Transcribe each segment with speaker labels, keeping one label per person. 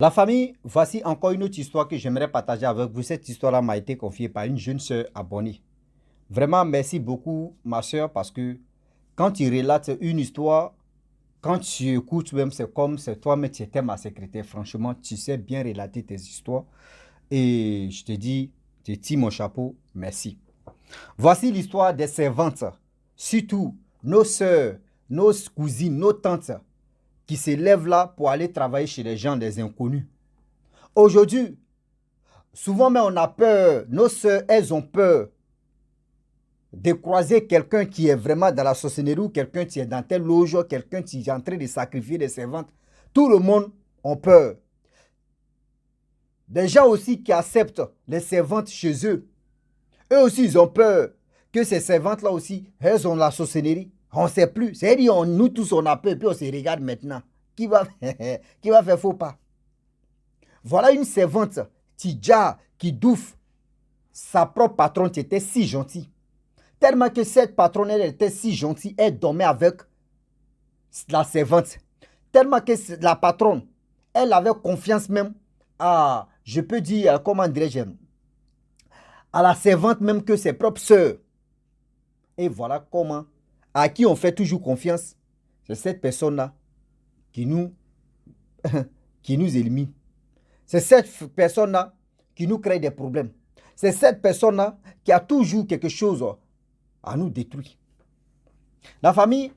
Speaker 1: La famille, voici encore une autre histoire que j'aimerais partager avec vous. Cette histoire-là m'a été confiée par une jeune sœur abonnée. Vraiment, merci beaucoup, ma sœur, parce que quand tu relates une histoire, quand tu écoutes même, c'est comme c'est toi-même, tu étais ma secrétaire. Franchement, tu sais bien relater tes histoires. Et je te dis mon chapeau, merci. Voici l'histoire des servantes, surtout nos sœurs, nos cousines, nos tantes, qui se lèvent là pour aller travailler chez les gens, des inconnus. Aujourd'hui, souvent même on a peur, nos sœurs, elles ont peur de croiser quelqu'un qui est vraiment dans la sorcellerie ou quelqu'un qui est dans tel loge, quelqu'un qui est en train de sacrifier des servantes. Tout le monde a peur. Des gens aussi qui acceptent les servantes chez eux, eux aussi ils ont peur que ces servantes-là aussi, elles ont la sorcellerie. On ne sait plus. C'est-à-dire, nous tous on a peur, puis on se regarde maintenant. Qui va, qui va faire faux pas? Voilà une servante, Tidja, qui douffe. Sa propre patronne qui était si gentille. Tellement que cette patronne, elle était si gentille, elle dormait avec la servante. Tellement que la patronne, elle avait confiance même à, je peux dire, comment dirais-je, à la servante même que ses propres sœurs. Et voilà comment, à qui on fait toujours confiance, c'est cette personne-là qui nous, qui nous élimine. C'est cette personne-là qui nous crée des problèmes. C'est cette personne-là qui a toujours quelque chose à nous détruire. La famille,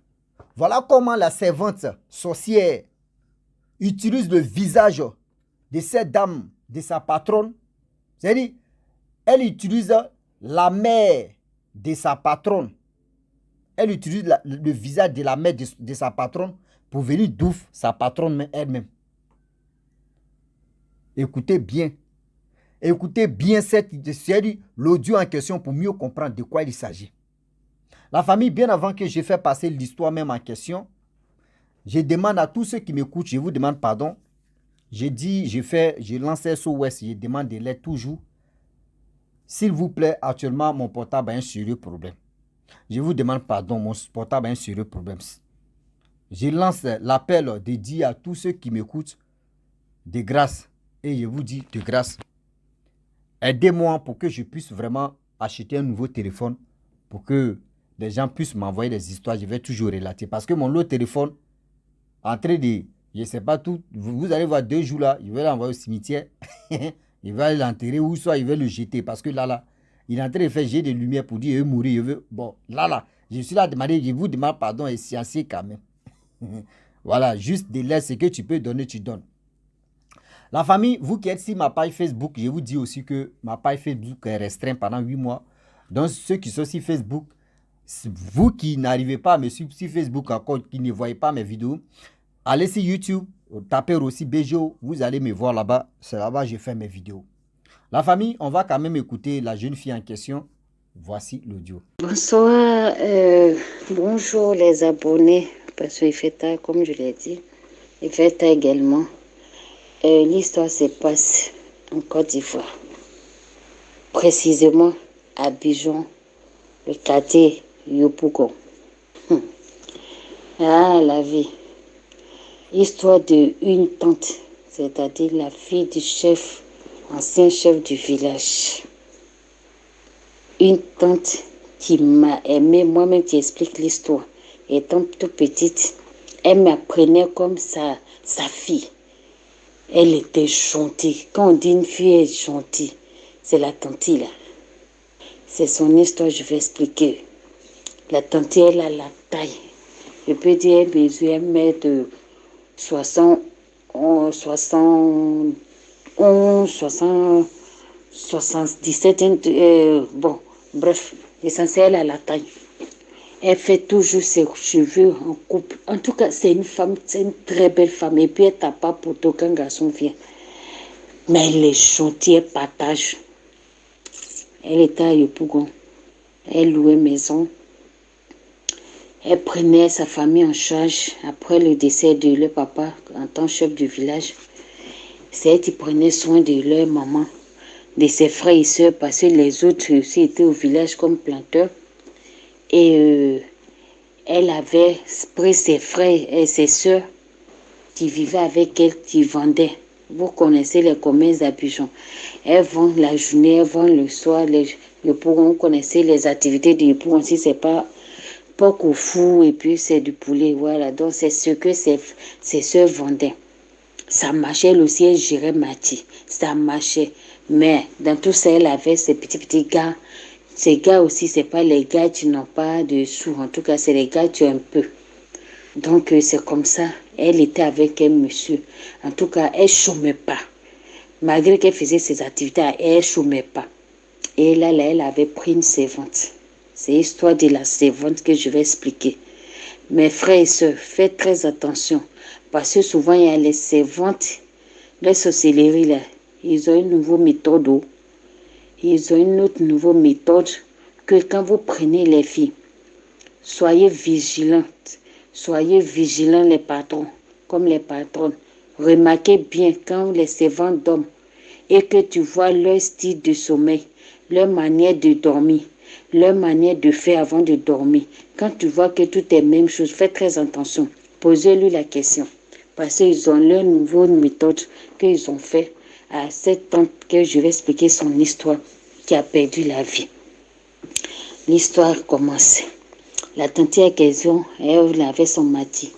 Speaker 1: voilà comment la servante sorcière utilise le visage de cette dame, de sa patronne. C'est-à-dire, elle utilise la mère de sa patronne. Elle utilise le visage de la mère de sa patronne pour venir d'ouvrir sa patronne elle-même. Écoutez bien. Écoutez bien l'audio en question pour mieux comprendre de quoi il s'agit. La famille, bien avant que je fasse passer l'histoire même en question, je demande à tous ceux qui m'écoutent, je vous demande pardon. Je lance SOS, je demande de l'aide toujours. S'il vous plaît, actuellement, mon portable a un sérieux problème. Je vous demande pardon, mon portable a un sérieux problème. Je lance l'appel dédié à tous ceux qui m'écoutent de grâce. Et je vous dis de grâce, aidez-moi pour que je puisse vraiment acheter un nouveau téléphone pour que les gens puissent m'envoyer des histoires. Je vais toujours relater. Parce que mon lot de téléphone, en train de, je ne sais pas tout, vous allez voir 2 jours là, il va l'envoyer au cimetière. Il va l'enterrer ou soit il va le jeter. Parce que là, il est en train de faire jet de lumière pour dire il veut mourir. Il veut... Bon, là, je suis là à demander, je vous demande pardon et scientifique quand même. Voilà, juste de l'aide, ce que tu peux donner, tu donnes. La famille, vous qui êtes sur ma page Facebook, je vous dis aussi que ma page Facebook est restreinte pendant 8 mois. Donc, ceux qui sont sur Facebook, vous qui n'arrivez pas à me suivre sur Facebook encore, qui ne voyez pas mes vidéos, allez sur YouTube, tapez aussi BGO, vous allez me voir là-bas. C'est là-bas que je fais mes vidéos. La famille, on va quand même écouter la jeune fille en question. Voici l'audio.
Speaker 2: Bonsoir, bonjour les abonnés, parce qu'il fait tard, comme je l'ai dit. Il fait tard également. L'histoire se passe en Côte d'Ivoire, précisément à Bijon, le quartier Yopougon. Ah, la vie. Histoire d'une tante, c'est-à-dire la fille du chef, ancien chef du village. Une tante qui m'a aimé, moi-même qui explique l'histoire. Étant toute petite, elle m'apprenait comme sa fille. Elle était gentille. Quand on dit une fille est gentille, c'est la tante là. C'est son histoire, je vais expliquer. La tante, elle a la taille. Je peux dire, elle mesure 1m60, 77, bon, bref, l'essentiel à la taille. Elle fait toujours ses cheveux en couple. En tout cas, c'est une femme, c'est une très belle femme. Et puis, elle t'a pas pour aucun garçon vient. Mais elle est gentille, elle partage. Elle était à Yopougon. Elle louait maison. Elle prenait sa famille en charge après le décès de leur papa en tant que chef du village. C'est elle qui prenait soin de leur maman, de ses frères et sœurs, parce que les autres aussi étaient au village comme planteurs. Et elle avait pris ses frères et ses sœurs qui vivaient avec elle, qui vendaient. Vous connaissez les commerces à pigeons. Elles vendent la journée, elles vendent le soir. Le poulet, vous connaissez les activités du poulet aussi, c'est pas porc au four et puis c'est du poulet. Voilà, donc c'est ce que ces soeurs vendaient. Ça marchait, elle aussi, elle gérait Mati. Ça marchait. Mais dans tout ça, elle avait ces petits gars. Ces gars aussi, c'est pas les gars qui n'ont pas de sous. En tout cas, c'est les gars qui ont un peu. Donc, c'est comme ça. Elle était avec un monsieur. En tout cas, elle ne chômait pas. Malgré qu'elle faisait ses activités, elle ne chômait pas. Et là, elle avait pris une servante. C'est l'histoire de la servante que je vais expliquer. Mes frères et sœurs, faites très attention. Parce que souvent, il y a les servantes, les sorcelleries, là. Ils ont une nouvelle méthode. Ils ont une autre nouvelle méthode que quand vous prenez les filles, soyez vigilantes. Soyez vigilants les patrons, comme les patronnes. Remarquez bien quand les servantes dorment et que tu vois leur style de sommeil, leur manière de dormir, leur manière de faire avant de dormir. Quand tu vois que tout est même chose, fais très attention. Posez-lui la question. Parce qu'ils ont leur nouvelle méthode qu'ils ont fait à cette tante que je vais expliquer son histoire qui a perdu la vie. L'histoire commence. La tante à question, elle avait son mati.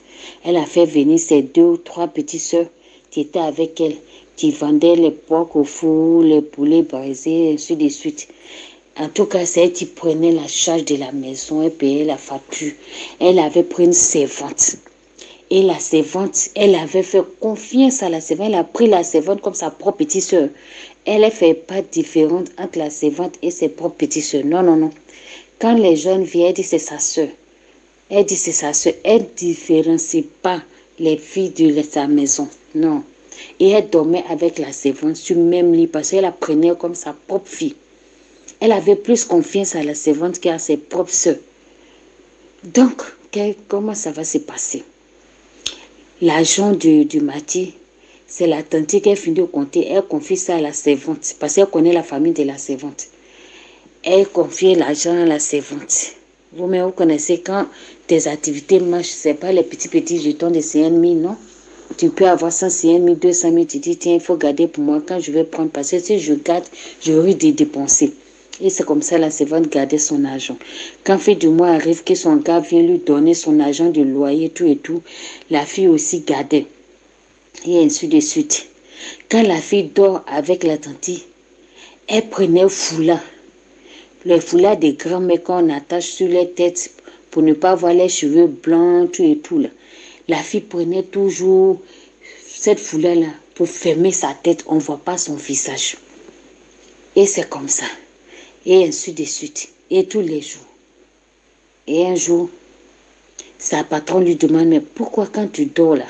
Speaker 2: Elle a fait venir ses 2 ou 3 petites sœurs qui étaient avec elle, qui vendaient les porcs au four, les poulets brisés, et ainsi de suite. En tout cas, c'est elle qui prenait la charge de la maison et payait la facture. Elle avait pris une servante. Et la servante, elle avait fait confiance à la servante. Elle a pris la servante comme sa propre petite sœur. Elle ne fait pas différence entre la servante et ses propres petites sœurs. Non, non, non. Quand les jeunes viennent, elle dit c'est sa sœur. Elle dit c'est sa sœur. Elle ne différencie pas les filles de sa maison. Non. Et elle dormait avec la servante sur le même lit parce qu'elle la prenait comme sa propre fille. Elle avait plus confiance à la servante qu'à ses propres sœurs. Donc, comment ça va se passer? L'argent du mati, c'est la tante qui a fini de compter. Elle confie ça à la servante parce qu'elle connaît la famille de la servante. Elle confie l'argent à la servante. Vous-même, vous connaissez quand tes activités marchent, ce n'est pas les petits jetons de 5 000, non? Tu peux avoir 105 000, 200 000, tu dis, tiens, il faut garder pour moi quand je vais prendre. Parce que si je garde, je risque de dépenser. Et c'est comme ça, la servante gardait son argent. Quand fin du mois arrive, que son gars vient lui donner son argent de loyer, tout et tout, la fille aussi gardait. Et ainsi de suite. Quand la fille dort avec la tante, elle prenait le foulard. Le foulard des grands-mères qu'on attache sur les têtes pour ne pas voir les cheveux blancs, tout et tout. Là. La fille prenait toujours cette foulard-là pour fermer sa tête. On ne voit pas son visage. Et c'est comme ça. Et ainsi de suite. Et tous les jours. Et un jour, sa patronne lui demande, mais pourquoi quand tu dors là,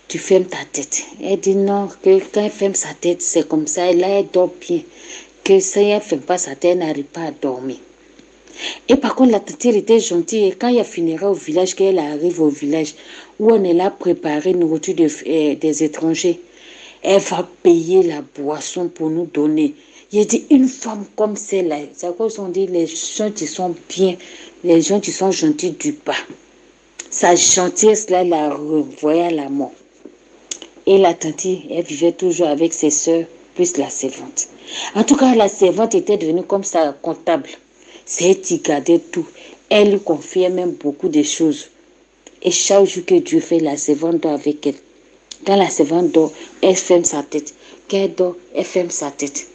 Speaker 2: tu fermes ta tête? Elle dit non, que quand elle ferme sa tête, c'est comme ça. Et là, elle dort bien. Que si elle ne ferme pas sa tête, elle n'arrive pas à dormir. Et par contre, la tante était gentille. Et quand il y a funérailles au village, qu'elle arrive au village, où on est là préparer nourriture des étrangers, elle va payer la boisson pour nous donner. Il dit, une femme comme celle-là, c'est à cause qu'on dit les gens qui sont bien, les gens qui sont gentils du bas. Sa gentillesse-là la revoyait à la mort. Et la tante, elle vivait toujours avec ses soeurs, plus la servante. En tout cas, la servante était devenue comme sa comptable. C'est elle qui gardait tout. Elle lui confiait même beaucoup de choses. Et chaque jour que Dieu fait, la servante dort avec elle. Quand la servante dort, elle ferme sa tête. Quand elle dort, elle ferme sa tête.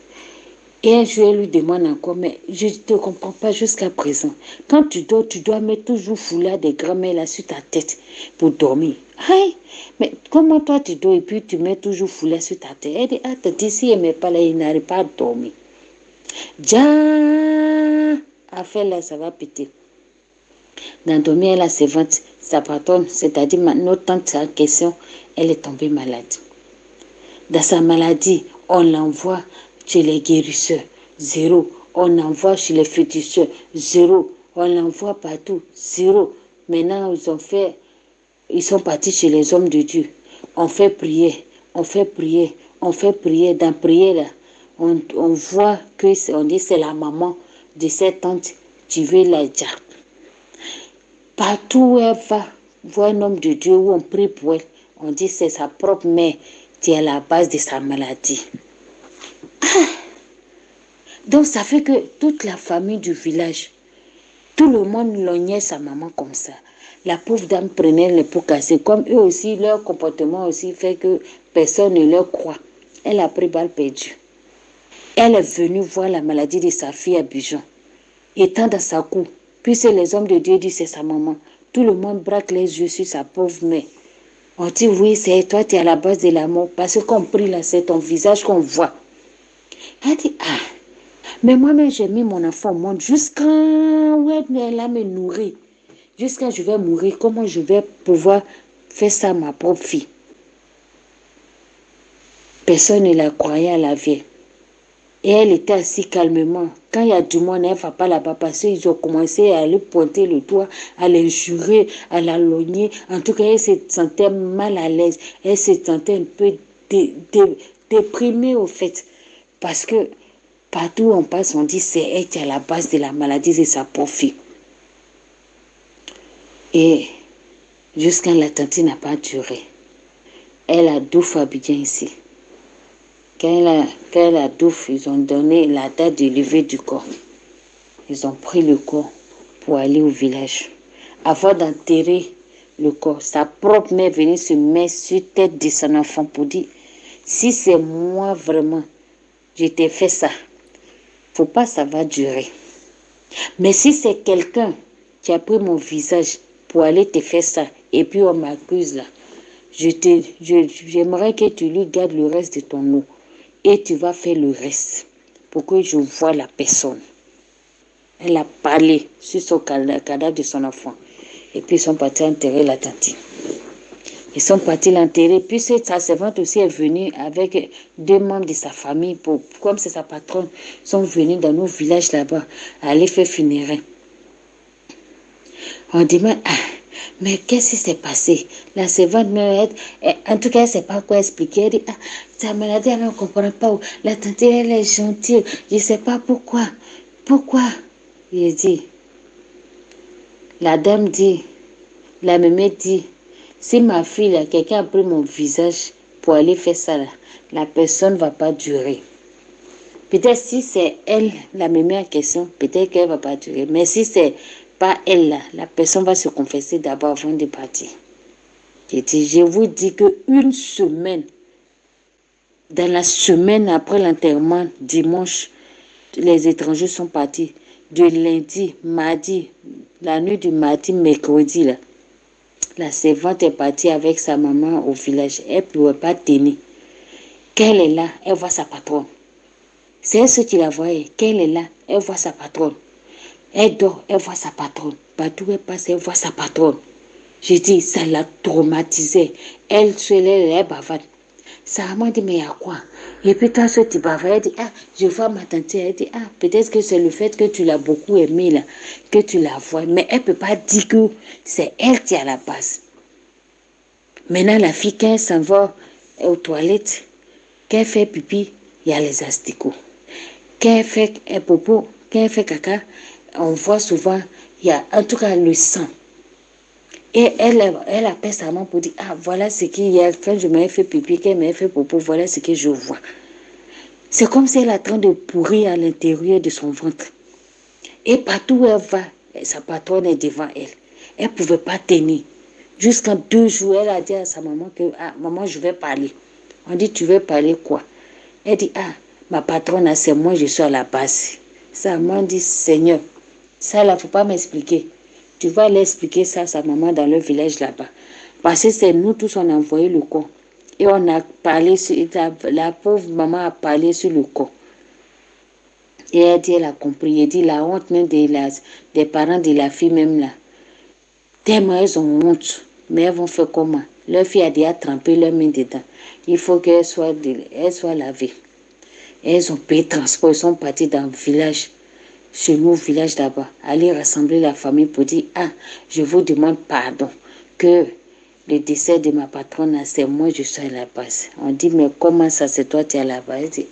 Speaker 2: Et un jour, elle lui demande encore, mais je ne te comprends pas jusqu'à présent. Quand tu dors, tu dois mettre toujours foulard des grands-mères là sur ta tête pour dormir. Aïe, mais comment toi tu dors et puis tu mets toujours foulard sur ta tête? Elle dit, ah, t'as si elle ne met pas là, il n'arrive pas à dormir. Déjà, affaire là, ça va péter. Dans dormir, la servante, sa patronne, c'est-à-dire notre tante en question, elle est tombée malade. Dans sa maladie, on l'envoie chez les guérisseurs, 0. On l'envoie chez les féticheurs, 0. On l'envoie partout, 0. Maintenant, ils sont partis chez les hommes de Dieu. On fait prier, on fait prier, on fait prier. Dans prier, là, on voit que on dit c'est la maman de cette tante qui veut la dire. Partout où elle va voir un homme de Dieu, où on prie pour elle, on dit c'est sa propre mère tu es à la base de sa maladie. Donc, ça fait que toute la famille du village, tout le monde lognait sa maman comme ça. La pauvre dame prenait les pots cassés. Comme eux aussi, leur comportement aussi fait que personne ne leur croit. Elle a pris balle perdue. Elle est venue voir la maladie de sa fille à Bijon. Étant dans sa cour, puisque les hommes de Dieu disent c'est sa maman, tout le monde braque les yeux sur sa pauvre mère. On dit oui, c'est toi, tu es à la base de la mort. Parce qu'on prie là, c'est ton visage qu'on voit. Elle dit, ah, mais moi-même, j'ai mis mon enfant au monde jusqu'à ouais, elle a me nourrir. Jusqu'à je vais mourir. Comment je vais pouvoir faire ça à ma propre fille? Personne ne la croyait à la vieille. Et elle était assise calmement. Quand il y a du monde, elle ne va pas là-bas parce qu'ils ont commencé à lui pointer le doigt, à l'injurer, à la logner. En tout cas, elle se sentait mal à l'aise. Elle se sentait un peu déprimée au fait. Parce que partout où on passe, on dit c'est elle qui est à la base de la maladie de sa pauvre fille. Et jusqu'à la tante n'a pas duré. Elle a 2 fois bien ici. Quand elle a douf, ils ont donné la date de levée du corps. Ils ont pris le corps pour aller au village. Avant d'enterrer le corps, sa propre mère venait se mettre sur la tête de son enfant pour dire, si c'est moi vraiment, je t'ai fait ça, faut pas ça va durer. Mais si c'est quelqu'un qui a pris mon visage pour aller te faire ça, et puis on m'accuse là, j'aimerais que tu lui gardes le reste de ton eau. Et tu vas faire le reste pour que je voie la personne. Elle a parlé sur son cadavre de son enfant. Et puis ils sont partis enterrer la tante. Ils sont partis l'enterrer. Puis sa servante aussi est venue avec 2 membres de sa famille. Comme c'est sa patronne, ils sont venus dans nos villages là-bas aller faire funérailles. On dit, mais qu'est-ce qui s'est passé? La servante en tout cas, elle ne sait pas quoi expliquer. Elle dit, sa maladie, elle ne comprend pas. La tante, elle est gentille. Je ne sais pas pourquoi. Pourquoi? Il dit, la dame dit, la mémé dit, si ma fille, là, quelqu'un a pris mon visage pour aller faire ça, là, la personne ne va pas durer. Peut-être si c'est elle, la mémé en question, peut-être qu'elle ne va pas durer. Mais si c'est pas elle là, la personne va se confesser d'abord avant de partir. Je vous dis qu'une semaine, dans la semaine après l'enterrement, dimanche, les étrangers sont partis. De lundi, mardi, la nuit du mardi, mercredi, là, la servante est partie avec sa maman au village. Elle ne pouvait pas tenir. Qu'elle est là, elle voit sa patronne. C'est elle qui la voyait. Qu'elle est là, elle voit sa patronne. Elle dort, elle voit sa patronne. Partout où elle passe, elle voit sa patronne. J'ai dit, ça l'a traumatisée. Elle se lève, elle bavarde. Sa maman dit, mais il y a quoi? Et puis quand ce tu bavardes, elle dit, je vois ma tante. Elle dit, peut-être que c'est le fait que tu l'as beaucoup aimée, là, que tu la vois. Mais elle ne peut pas dire que c'est elle qui est à la base. Maintenant, la fille, quand elle s'en va aux toilettes, quand elle fait pipi, il y a les asticots. Quand elle fait un popo, quand elle fait caca, on voit souvent, il y a en tout cas le sang. Et elle appelle sa maman pour dire, voilà ce qu'il y a, quand je m'avais fait pipi, quand elle m'avait fait popo, voilà ce que je vois. C'est comme si elle est en train de pourrir à l'intérieur de son ventre. Et partout où elle va, sa patronne est devant elle. Elle ne pouvait pas tenir. Jusqu'en 2 jours, elle a dit à sa maman que, maman, je vais parler. On dit, tu veux parler quoi? Elle dit, ma patronne, c'est moi, je suis à la base. Sa maman dit, Seigneur, ça, il ne faut pas m'expliquer. Tu vas aller expliquer ça à sa maman dans le village là-bas. Parce que c'est nous tous, on a envoyé le corps. Et on a parlé, la pauvre maman a parlé sur le corps. Et elle dit, elle a compris. Elle dit, la honte même des parents de la fille même là. Tellement elles ont honte. Mais elles vont faire comment? Leur fille a déjà trempé leur main dedans. Il faut qu'elle soit lavée. Elles ont payé transport, ils sont partis dans le village, chez nous au village d'abord, aller rassembler la famille pour dire, je vous demande pardon, que le décès de ma patronne, c'est moi, je suis à la base. On dit, mais comment ça, c'est toi, tu es à la base? Elle dit,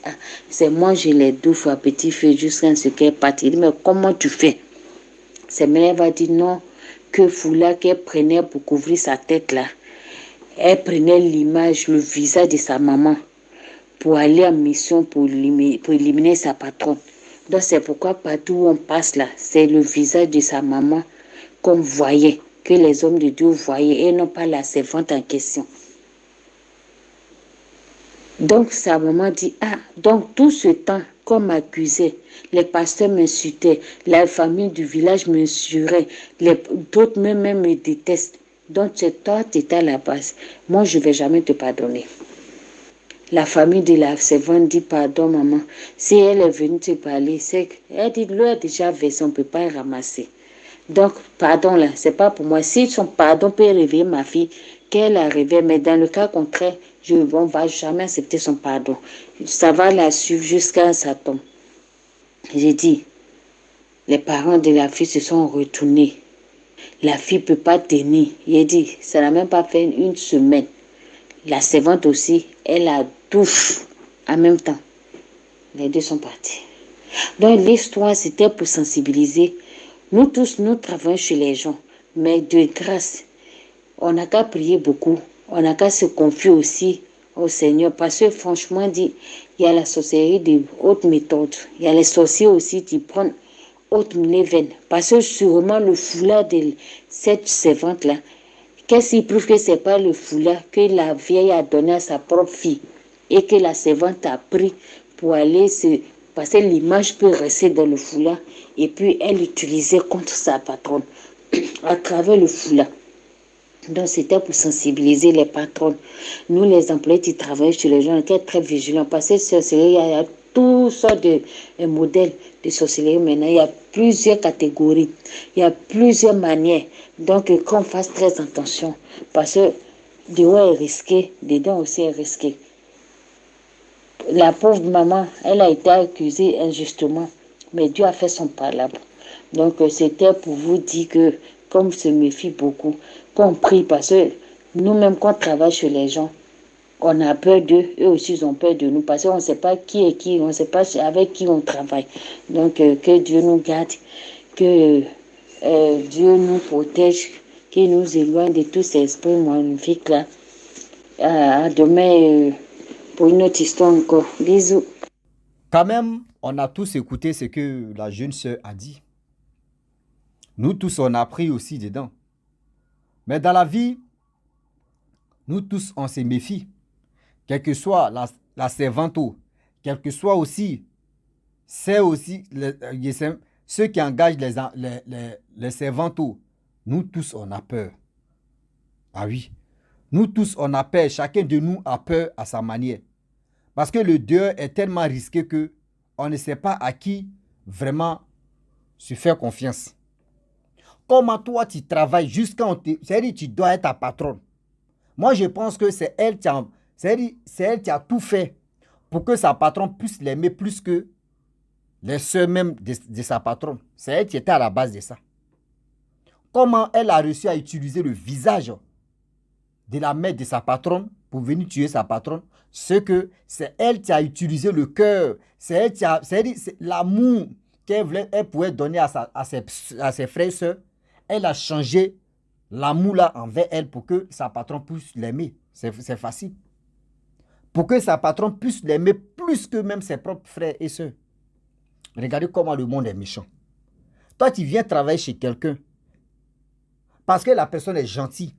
Speaker 2: c'est moi, je l'ai douce à petit feu jusqu'à ce qu'elle parte. Il dit, mais comment tu fais? Sa mère va dire, non, que foulard qu'elle prenait pour couvrir sa tête là. Elle prenait l'image, le visage de sa maman pour aller en mission pour éliminer sa patronne. Donc c'est pourquoi partout où on passe là, c'est le visage de sa maman qu'on voyait, que les hommes de Dieu voyaient et non pas la servante en question. Donc sa maman dit, ah, donc tout ce temps qu'on m'accusait, les pasteurs m'insultaient, la famille du village m'insurait, d'autres même me détestent. Donc c'est toi qui étais à la base. Moi, je ne vais jamais te pardonner. La famille de la servante dit, pardon maman, si elle est venue te parler, c'est qu'elle dit, l'heure déjà versé, on ne peut pas ramasser. Donc, pardon là, c'est pas pour moi. Si son pardon peut réveiller ma fille, qu'elle a réveillé, mais dans le cas contraire, on ne va jamais accepter son pardon. Ça va la suivre jusqu'à sa tombe. J'ai dit, les parents de la fille se sont retournés. La fille ne peut pas tenir. J'ai dit, ça n'a même pas fait une semaine. La servante aussi, elle a douche en même temps. Les deux sont partis. Donc l'histoire, c'était pour sensibiliser. Nous tous, nous travaillons chez les gens. Mais de grâce, on n'a qu'à prier beaucoup. On n'a qu'à se confier aussi au Seigneur. Parce que franchement, dit, il y a la sorcellerie de haute méthode. Il y a les sorciers aussi qui prennent haute veines. Parce que sûrement le foulard de cette servante-là, qu'est-ce qui prouve que ce n'est pas le foulard que la vieille a donné à sa propre fille et que la servante a pris pour aller se... Parce que l'image peut rester dans le foulard et puis elle l'utilisait contre sa patronne à travers le foulard. Donc c'était pour sensibiliser les patronnes. Nous, les employés qui travaillent chez les gens, on est très vigilants parce que il y a toutes sortes de modèles de sorcellerie maintenant. Il y a plusieurs catégories, il y a plusieurs manières. Donc qu'on fasse très attention parce que dehors est risqué, dedans aussi est risqué. La pauvre maman, elle a été accusée injustement, mais Dieu a fait son palabre. Donc c'était pour vous dire que, comme se méfie beaucoup, qu'on prie parce que nous-mêmes, quand on travaille chez les gens, on a peur d'eux, eux aussi ils ont peur de nous parce qu'on ne sait pas qui est qui, on ne sait pas avec qui on travaille. Donc que Dieu nous garde, que Dieu nous protège, qu'il nous éloigne de tous ces esprits magnifiques là. À demain pour une autre histoire encore. Bisous.
Speaker 1: Quand même, on a tous écouté ce que la jeune sœur a dit. Nous tous, on a appris aussi dedans. Mais dans la vie, nous tous, on se méfie. Quelle que soit la servante, quel que soit aussi, c'est aussi ceux qui engagent les servantes. Nous tous, on a peur. Ah oui. Nous tous, on a peur. Chacun de nous a peur à sa manière. Parce que le dehors est tellement risqué que on ne sait pas à qui vraiment se faire confiance. Comment toi, tu travailles jusqu'à... C'est-à-dire tu dois être ta patronne. Moi, je pense que c'est elle qui a tout fait pour que sa patronne puisse l'aimer plus que les soeurs même de sa patronne. C'est elle qui était à la base de ça. Comment elle a réussi à utiliser le visage de la mère de sa patronne pour venir tuer sa patronne? C'est elle qui a utilisé le cœur. C'est elle qui a... C'est l'amour qu'elle pouvait donner à ses frères et sœurs. Elle a changé l'amour là envers elle pour que sa patronne puisse l'aimer. C'est facile. Pour que sa patronne puisse l'aimer plus que même ses propres frères et sœurs. Regardez comment le monde est méchant. Toi, tu viens travailler chez quelqu'un parce que la personne est gentille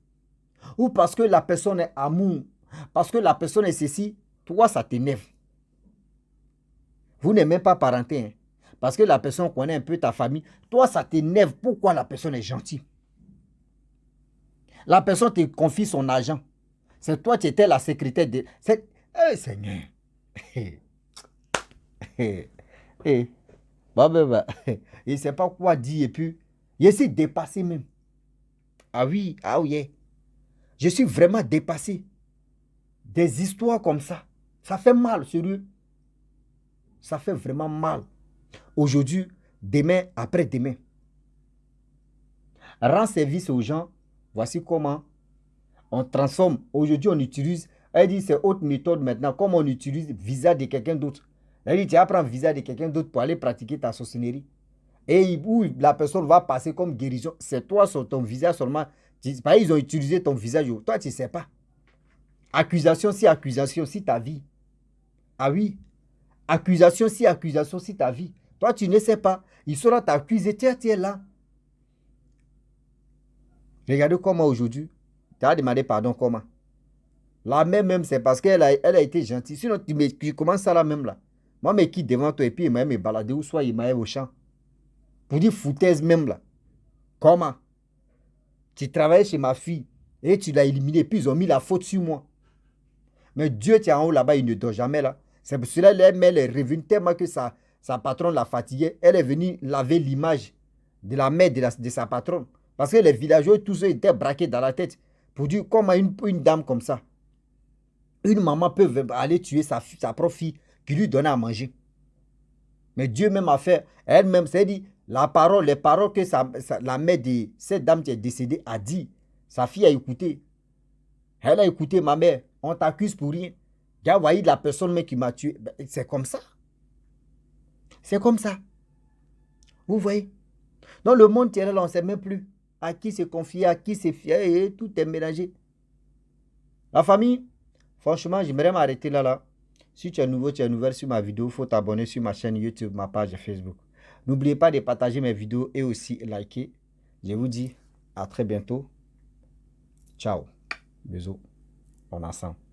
Speaker 1: ou parce que la personne est amour, parce que la personne est ceci, toi, ça t'énerve. Vous n'êtes même pas parenté, hein? Parce que la personne connaît un peu ta famille. Toi, ça t'énerve. Pourquoi la personne est gentille? La personne te confie son argent. C'est toi qui étais la secrétaire de... Seigneur. Il ne sait pas quoi dire et puis il essaie de dépasser même. Ah oui, ah oui. Je suis vraiment dépassé. Des histoires comme ça fait mal, sérieux. Ça fait vraiment mal. Aujourd'hui, demain, après-demain. Rends service aux gens. Voici comment on transforme. Aujourd'hui, on utilise, elle dit c'est autre méthode maintenant, comme on utilise le visage de quelqu'un d'autre. Elle dit, tu vas prendre le visage de quelqu'un d'autre pour aller pratiquer ta sorcellerie. Et où la personne va passer comme guérison, c'est toi sur ton visage seulement. Ils ont utilisé ton visage. Toi, tu ne sais pas. Accusation, si ta vie. Ah oui. Accusation, si ta vie. Toi, tu ne sais pas. Il sera t'accuser. Tu es là. Regardez comment aujourd'hui. Tu as demandé pardon comment. La mère même, c'est parce qu'elle a été gentille. Sinon, tu commences ça là même là. Moi, je me quitte devant toi et puis il m'a me balader ou soit il m'a au champ. Pour dire foutaise même là. Comment? Tu travaillais chez ma fille et tu l'as éliminé. Puis ils ont mis la faute sur moi. Mais Dieu, tu es en haut là-bas, il ne dort jamais là. C'est pour cela qu'elle est revenue tellement que sa patronne l'a fatiguée. Elle est venue laver l'image de la mère de sa patronne. Parce que les villageois, tous eux étaient braqués dans la tête. Pour dire comment une dame comme ça, une maman peut aller tuer sa propre fille qui lui donnait à manger. Mais Dieu même a fait, elle-même s'est dit, les paroles que la mère de cette dame qui est décédée a dit, sa fille a écouté. Elle a écouté ma mère, on t'accuse pour rien. Tu as voyé la personne même qui m'a tué. C'est comme ça. C'est comme ça. Vous voyez? Dans le monde terrestre, on ne sait même plus à qui se confier, à qui se fier, et tout est mélangé. La famille, franchement, j'aimerais m'arrêter là. Si tu es nouveau, tu es nouvelle sur ma vidéo, il faut t'abonner sur ma chaîne YouTube, ma page Facebook. N'oubliez pas de partager mes vidéos et aussi liker. Je vous dis à très bientôt. Ciao. Bisous. On est ensemble.